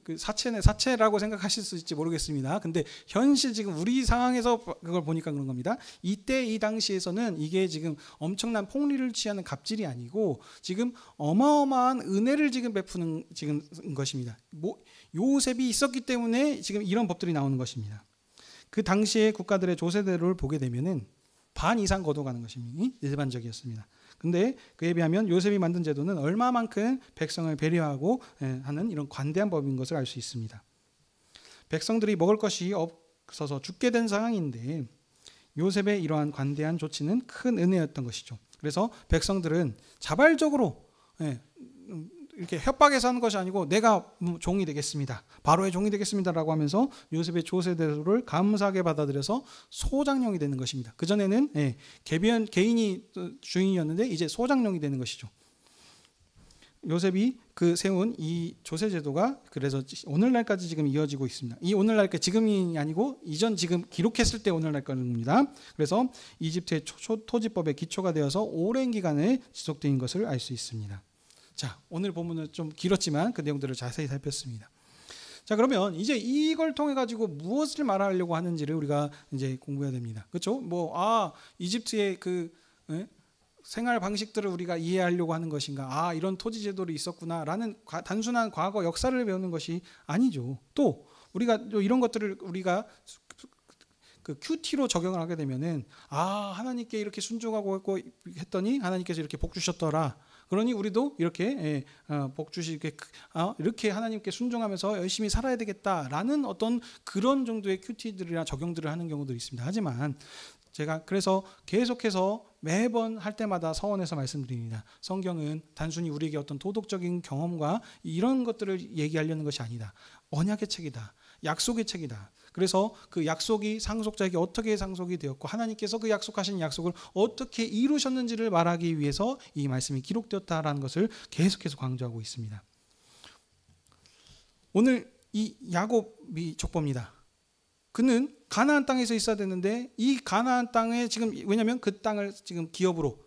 그 사채라고 생각하실 수 있을지 모르겠습니다. 근데 현실 지금 우리 상황에서 그걸 보니까 그런 겁니다. 이때 이 당시에서는 이게 지금 엄청난 폭리를 취하는 갑질이 아니고 지금 어마어마한 은혜를 지금 베푸는 지금 것입니다. 요셉이 있었기 때문에 지금 이런 법들이 나오는 것입니다. 그 당시의 국가들의 조세대로를 보게 되면은 반 이상 걷어가는 것이 일반적이었습니다. 근데 그에 비하면 요셉이 만든 제도는 얼마만큼 백성을 배려하고 하는 이런 관대한 법인 것을 알 수 있습니다. 백성들이 먹을 것이 없어서 죽게 된 상황인데 요셉의 이러한 관대한 조치는 큰 은혜였던 것이죠. 그래서 백성들은 자발적으로 이렇게 협박해서 하는 것이 아니고 내가 종이 되겠습니다. 바로의 종이 되겠습니다라고 하면서 요셉의 조세대로를 감사하게 받아들여서 소장령이 되는 것입니다. 그전에는 개인이 주인이었는데 이제 소장령이 되는 것이죠. 요셉이 그 세운 이 조세제도가 그래서 오늘날까지 지금 이어지고 있습니다. 이 오늘날까지 지금이 아니고 이전 지금 기록했을 때 오늘날까지입니다. 그래서 이집트의 토지법의 기초가 되어서 오랜 기간을 지속된 것을 알 수 있습니다. 자, 오늘 본문은 좀 길었지만 그 내용들을 자세히 살폈습니다. 자, 그러면 이제 이걸 통해 가지고 무엇을 말하려고 하는지를 우리가 이제 공부해야 됩니다. 그렇죠? 이집트의 그 생활 방식들을 우리가 이해하려고 하는 것인가? 이런 토지 제도를 있었구나라는 단순한 과거 역사를 배우는 것이 아니죠. 또 우리가 이런 것들을 우리가 그 QT로 적용을 하게 되면은 하나님께 이렇게 순종하고 했더니 하나님께서 이렇게 복 주셨더라. 그러니 우리도 이렇게 복 주시게 이렇게 하나님께 순종하면서 열심히 살아야 되겠다라는 어떤 그런 정도의 큐티들이나 적용들을 하는 경우도 있습니다. 하지만 제가 그래서 계속해서 매번 할 때마다 서원해서 말씀드립니다. 성경은 단순히 우리에게 어떤 도덕적인 경험과 이런 것들을 얘기하려는 것이 아니다. 언약의 책이다. 약속의 책이다. 그래서 그 약속이 상속자에게 어떻게 상속이 되었고 하나님께서 그 약속하신 약속을 어떻게 이루셨는지를 말하기 위해서 이 말씀이 기록되었다라는 것을 계속해서 강조하고 있습니다. 오늘 이 야곱이 족보입니다. 그는 가나안 땅에서 있어야 되는데 이 가나안 땅에 지금 왜냐하면 그 땅을 지금 기업으로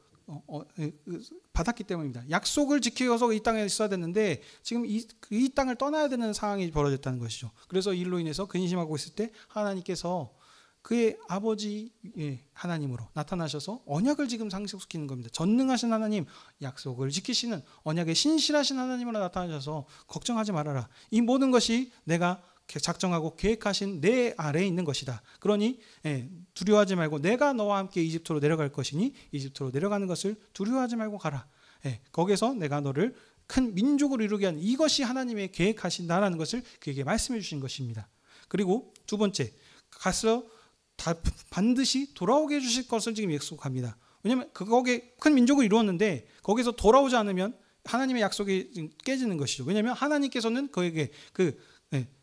받았기 때문입니다. 약속을 지켜서 이 땅에 있어야 되는데 지금 이 땅을 떠나야 되는 상황이 벌어졌다는 것이죠. 그래서 이로 인해서 근심하고 있을 때 하나님께서 그의 아버지 하나님으로 나타나셔서 언약을 지금 상속시키는 겁니다. 전능하신 하나님, 약속을 지키시는 언약의 신실하신 하나님으로 나타나셔서 걱정하지 말아라. 이 모든 것이 내가 작정하고 계획하신 내 아래에 있는 것이다. 그러니 두려워하지 말고 내가 너와 함께 이집트로 내려갈 것이니 이집트로 내려가는 것을 두려워하지 말고 가라. 거기서 내가 너를 큰 민족으로 이루게 하는 이것이 하나님의 계획하신다라는 것을 그에게 말씀해 주신 것입니다. 그리고 두 번째, 가서 반드시 돌아오게 해주실 것을 지금 약속합니다. 왜냐하면 거기에 큰 민족을 이루었는데 거기서 돌아오지 않으면 하나님의 약속이 지금 깨지는 것이죠. 왜냐하면 하나님께서는 그에게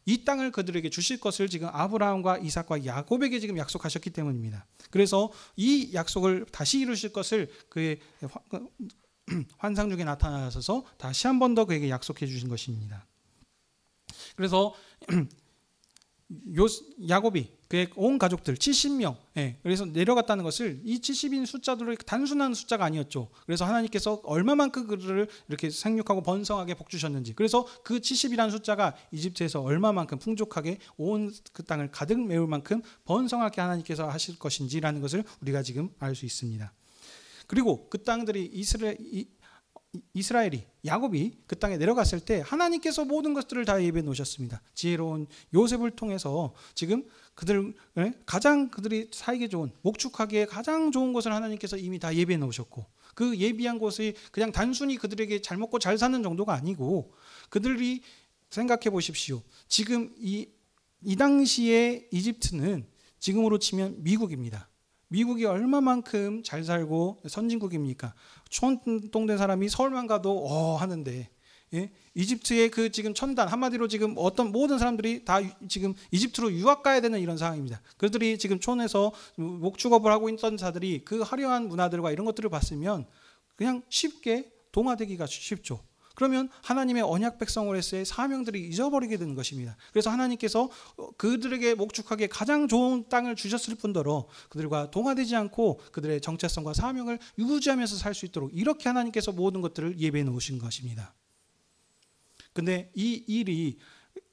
이 땅을 그들에게 주실 것을 지금 아브라함과 이삭과 야곱에게 지금 약속하셨기 때문입니다. 그래서 이 약속을 다시 이루실 것을 그의 환상 중에 나타나셔서 다시 한 번 더 그에게 약속해 주신 것입니다. 그래서 야곱이 그의 온 가족들 70명 그래서 내려갔다는 것을 이 70인 숫자들이 단순한 숫자가 아니었죠. 그래서 하나님께서 얼마만큼 그들을 이렇게 생육하고 번성하게 복주셨는지, 그래서 그 70이라는 숫자가 이집트에서 얼마만큼 풍족하게 온 그 땅을 가득 메울 만큼 번성하게 하나님께서 하실 것인지라는 것을 우리가 지금 알 수 있습니다. 그리고 그 땅들이 이스라엘이 야곱이 그 땅에 내려갔을 때 하나님께서 모든 것들을 다 예비해 놓으셨습니다. 지혜로운 요셉을 통해서 지금 그들이 살기 좋은 목축하기에 가장 좋은 것을 하나님께서 이미 다 예비해 놓으셨고, 그 예비한 것이 그냥 단순히 그들에게 잘 먹고 잘 사는 정도가 아니고, 그들이 생각해 보십시오. 지금 이 당시에 이집트는 지금으로 치면 미국입니다. 미국이 얼마만큼 잘 살고 선진국입니까? 촌동된 사람이 서울만 가도 하는데 이집트의 그 지금 첨단, 한마디로 지금 어떤 모든 사람들이 다 지금 이집트로 유학 가야 되는 이런 상황입니다. 그들이 지금 촌에서 목축업을 하고 있던 자들이 그 화려한 문화들과 이런 것들을 봤으면 그냥 쉽게 동화되기가 쉽죠. 그러면 하나님의 언약 백성으로서의 사명들이 잊어버리게 되는 것입니다. 그래서 하나님께서 그들에게 목축하기에 가장 좋은 땅을 주셨을 뿐더러 그들과 동화되지 않고 그들의 정체성과 사명을 유지하면서 살 수 있도록 이렇게 하나님께서 모든 것들을 예배해 놓으신 것입니다. 근데 이 일이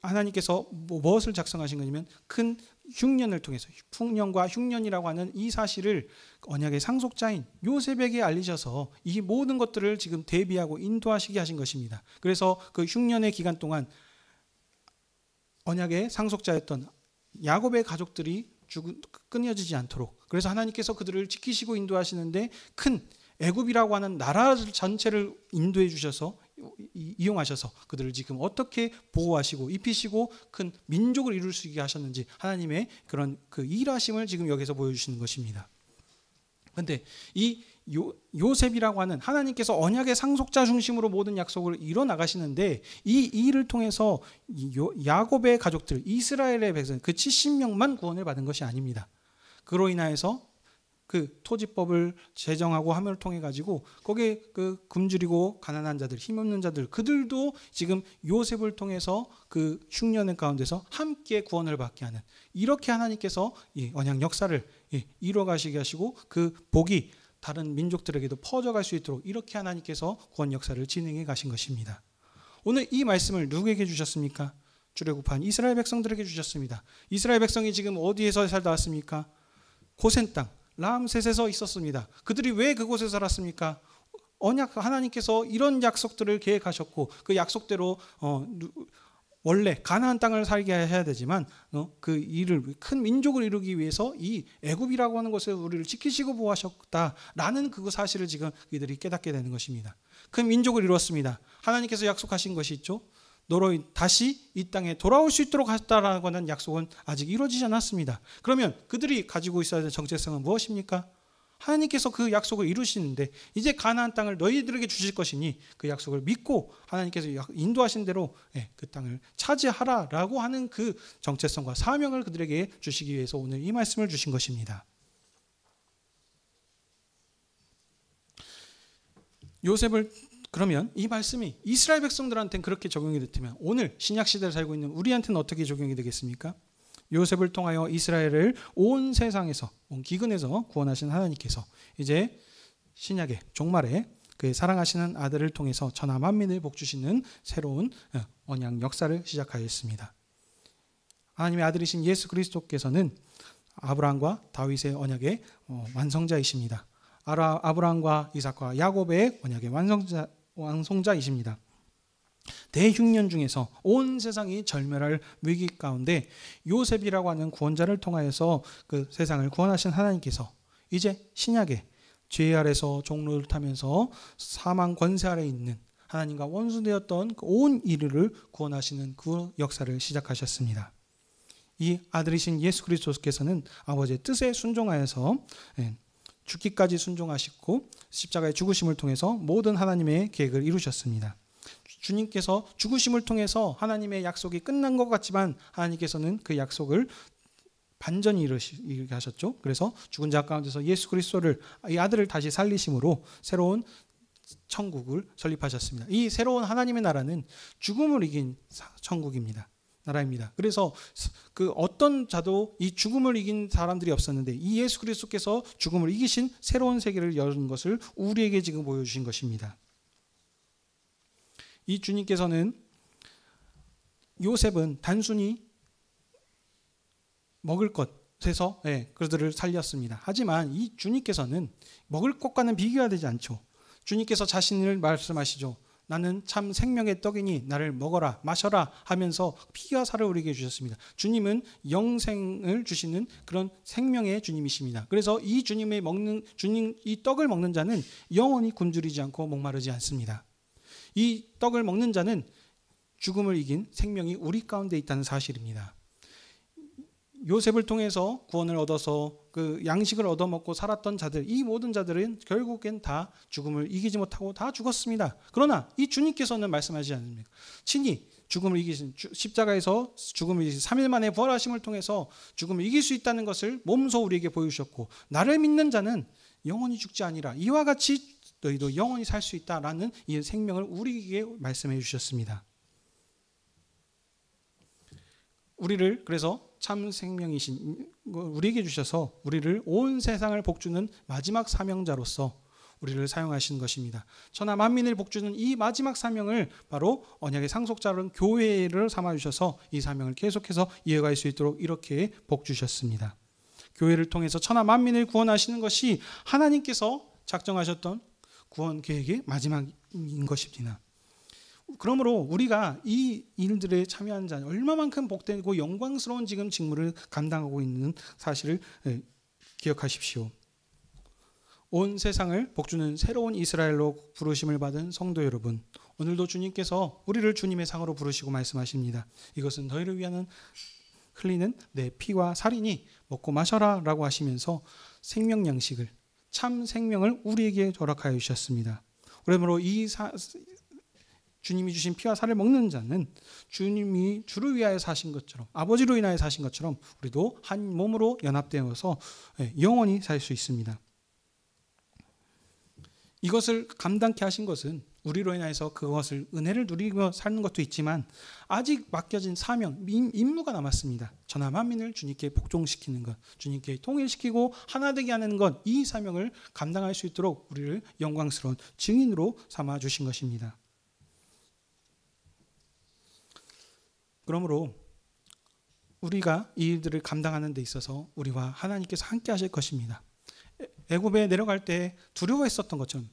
하나님께서 무엇을 작성하신 거냐면 큰 흉년을 통해서, 풍년과 흉년이라고 하는 이 사실을 언약의 상속자인 요셉에게 알리셔서 이 모든 것들을 지금 대비하고 인도하시게 하신 것입니다. 그래서 그 흉년의 기간 동안 언약의 상속자였던 야곱의 가족들이 끊어지지 않도록, 그래서 하나님께서 그들을 지키시고 인도하시는데 큰 애굽이라고 하는 나라 전체를 인도해 주셔서 이용하셔서 그들을 지금 어떻게 보호하시고 입히시고 큰 민족을 이룰 수 있게 하셨는지 하나님의 그런 그 일하심을 지금 여기서 보여주시는 것입니다. 그런데 이 요셉이라고 하는 하나님께서 언약의 상속자 중심으로 모든 약속을 이뤄 나가시는데 이 일을 통해서 야곱의 가족들, 이스라엘의 백성 그 70명만 구원을 받은 것이 아닙니다. 그로 인하여서 그 토지법을 제정하고 함을 통해 가지고 거기에 그 굶주리고 가난한 자들, 힘없는 자들, 그들도 지금 요셉을 통해서 그 흉년 가운데서 함께 구원을 받게 하는, 이렇게 하나님께서 이 언약 역사를 이루어 가시게 하시고 그 복이 다른 민족들에게도 퍼져갈 수 있도록 이렇게 하나님께서 구원 역사를 진행해 가신 것입니다. 오늘 이 말씀을 누구에게 주셨습니까? 출애굽한 이스라엘 백성들에게 주셨습니다. 이스라엘 백성이 지금 어디에서 살다 왔습니까? 고센 땅 람셋에서 있었습니다. 그들이 왜 그곳에 살았습니까? 언약, 하나님께서 이런 약속들을 계획하셨고 그 약속대로 원래 가나안 땅을 살게 해야 되지만 그 일을 큰 민족을 이루기 위해서 이 애굽이라고 하는 것을 우리를 지키시고 보호하셨다라는 그 사실을 지금 이들이 깨닫게 되는 것입니다. 큰 민족을 이루었습니다. 하나님께서 약속하신 것이 있죠. 너로 다시 이 땅에 돌아올 수 있도록 하셨다라고 하는 약속은 아직 이루어지지 않았습니다. 그러면 그들이 가지고 있어야 될 정체성은 무엇입니까? 하나님께서 그 약속을 이루시는데 이제 가나안 땅을 너희들에게 주실 것이니 그 약속을 믿고 하나님께서 인도하신 대로 그 땅을 차지하라라고 하는 그 정체성과 사명을 그들에게 주시기 위해서 오늘 이 말씀을 주신 것입니다. 요셉을 그러면 이 말씀이 이스라엘 백성들한테는 그렇게 적용이 됐다면 오늘 신약 시대를 살고 있는 우리한테는 어떻게 적용이 되겠습니까? 요셉을 통하여 이스라엘을 온 세상에서 온 기근에서 구원하신 하나님께서 이제 신약의 종말에 그의 사랑하시는 아들을 통해서 천하 만민을 복주시는 새로운 언약 역사를 시작하였습니다. 하나님의 아들이신 예수 그리스도께서는 아브라함과 다윗의 언약의 완성자이십니다. 아브라함과 이삭과 야곱의 언약의 완성자이십니다. 대흉년 중에서 온 세상이 절멸할 위기 가운데 요셉이라고 하는 구원자를 통하여서 그 세상을 구원하신 하나님께서 이제 신약에 죄 아래서 종로를 타면서 사망 권세 아래 있는 하나님과 원수되었던 온 인류를 구원하시는 그 역사를 시작하셨습니다. 이 아들이신 예수 그리스도께서는 아버지의 뜻에 순종하여서 죽기까지 순종하시고 십자가의 죽으심을 통해서 모든 하나님의 계획을 이루셨습니다. 주님께서 죽으심을 통해서 하나님의 약속이 끝난 것 같지만 하나님께서는 그 약속을 반전히 이루게 하셨죠. 그래서 죽은 자 가운데서 예수 그리스도를 이 아들을 다시 살리심으로 새로운 천국을 설립하셨습니다. 이 새로운 하나님의 나라는 죽음을 이긴 천국입니다. 나라입니다. 그래서 그 어떤 자도 이 죽음을 이긴 사람들이 없었는데 이 예수 그리스도께서 죽음을 이기신 새로운 세계를 여는 것을 우리에게 지금 보여주신 것입니다. 이 주님께서는 요셉은 단순히 먹을 것에서 그들을 살렸습니다. 하지만 이 주님께서는 먹을 것과는 비교가 되지 않죠. 주님께서 자신을 말씀하시죠. 나는 참 생명의 떡이니 나를 먹어라 마셔라 하면서 피와 살을 우리에게 주셨습니다. 주님은 영생을 주시는 그런 생명의 주님이십니다. 그래서 이 이 떡을 먹는 자는 영원히 굶주리지 않고 목마르지 않습니다. 이 떡을 먹는 자는 죽음을 이긴 생명이 우리 가운데 있다는 사실입니다. 요셉을 통해서 구원을 얻어서 그 양식을 얻어먹고 살았던 자들, 이 모든 자들은 결국엔 다 죽음을 이기지 못하고 다 죽었습니다. 그러나 이 주님께서는 말씀하지 않습니까? 친히 죽음을 이기신 십자가에서 죽음을 이기신 3일 만에 부활하심을 통해서 죽음을 이길 수 있다는 것을 몸소 우리에게 보여주셨고 나를 믿는 자는 영원히 죽지 아니라 이와 같이 너희도 영원히 살 수 있다라는 이 생명을 우리에게 말씀해 주셨습니다. 우리를 그래서 참 생명이신 우리에게 주셔서 우리를 온 세상을 복주는 마지막 사명자로서 우리를 사용하시는 것입니다. 천하 만민을 복주는 이 마지막 사명을 바로 언약의 상속자로는 교회를 삼아 주셔서 이 사명을 계속해서 이어갈 수 있도록 이렇게 복주셨습니다. 교회를 통해서 천하 만민을 구원하시는 것이 하나님께서 작정하셨던 구원 계획의 마지막인 것입니다. 그러므로 우리가 이 일들에 참여한 자는 얼마만큼 복되고 영광스러운 지금 직무를 감당하고 있는 사실을 기억하십시오. 온 세상을 복주는 새로운 이스라엘로 부르심을 받은 성도 여러분, 오늘도 주님께서 우리를 주님의 상으로 부르시고 말씀하십니다. 이것은 너희를 위한 흘리는 내 피와 살이니 먹고 마셔라 라고 하시면서 생명 양식을 참 생명을 우리에게 허락하여 주셨습니다. 그러므로 이 주님이 주신 피와 살을 먹는 자는 주님이 주를 위하여 사신 것처럼 아버지로 인하여 사신 것처럼 우리도 한 몸으로 연합되어서 영원히 살 수 있습니다. 이것을 감당케 하신 것은 우리로 인해서 그것을 은혜를 누리며 사는 것도 있지만 아직 맡겨진 사명, 임무가 남았습니다. 천하 만민을 주님께 복종시키는 것, 주님께 통일시키고 하나 되게 하는 것, 이 사명을 감당할 수 있도록 우리를 영광스러운 증인으로 삼아 주신 것입니다. 그러므로 우리가 이 일들을 감당하는 데 있어서 우리와 하나님께서 함께 하실 것입니다. 애굽에 내려갈 때 두려워했었던 것처럼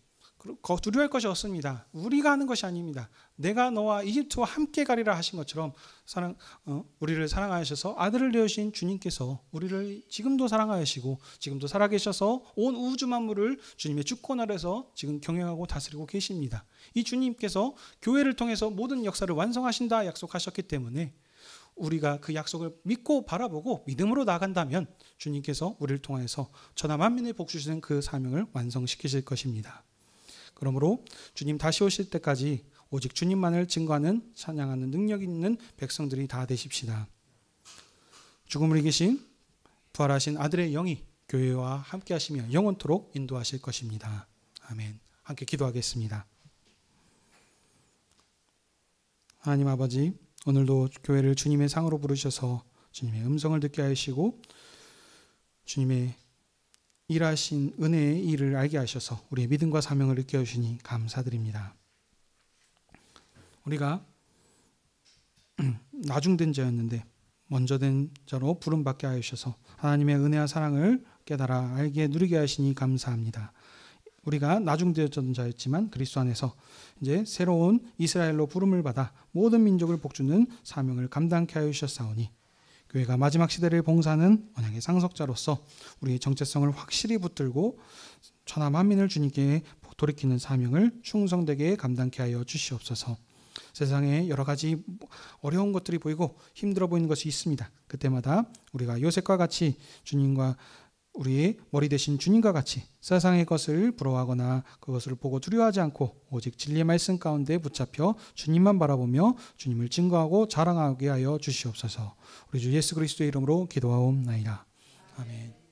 두려워할 것이 없습니다. 우리가 하는 것이 아닙니다. 내가 너와 이집트와 함께 가리라 하신 것처럼 우리를 사랑하셔서 아들을 내어주신 주님께서 우리를 지금도 사랑하시고 지금도 살아계셔서 온 우주 만물을 주님의 주권 아래서 지금 경영하고 다스리고 계십니다. 이 주님께서 교회를 통해서 모든 역사를 완성하신다 약속하셨기 때문에 우리가 그 약속을 믿고 바라보고 믿음으로 나간다면 주님께서 우리를 통해서 천하 만민의 복 주시는 그 사명을 완성시키실 것입니다. 그러므로 주님 다시 오실 때까지 오직 주님만을 증거하는 찬양하는 능력 있는 백성들이 다 되십시다. 죽음을 이기신 부활하신 아들의 영이 교회와 함께 하시며 영원토록 인도하실 것입니다. 아멘. 함께 기도하겠습니다. 하나님 아버지, 오늘도 교회를 주님의 상으로 부르셔서 주님의 음성을 듣게 하시고 주님의 일하신 은혜의 일을 알게 하셔서 우리의 믿음과 사명을 느껴 주시니 감사드립니다. 우리가 나중된 자였는데 먼저 된 자로 부름받게 하셔서 하나님의 은혜와 사랑을 깨달아 알게 누리게 하시니 감사합니다. 우리가 나중되었던 자였지만 그리스도 안에서 이제 새로운 이스라엘로 부름을 받아 모든 민족을 복주는 사명을 감당케 하여 주셨사오니 교회가 마지막 시대를 봉사하는 언약의 상속자로서 우리의 정체성을 확실히 붙들고 천하 만민을 주님께 돌이키는 사명을 충성되게 감당케 하여 주시옵소서. 세상에 여러 가지 어려운 것들이 보이고 힘들어 보이는 것이 있습니다. 그때마다 우리가 요셉과 같이 주님과 우리의 머리 대신 주님과 같이 세상의 것을 부러워하거나 그것을 보고 두려워하지 않고 오직 진리의 말씀 가운데 붙잡혀 주님만 바라보며 주님을 증거하고 자랑하게 하여 주시옵소서. 우리 주 예수 그리스도의 이름으로 기도하옵나이다. 아멘.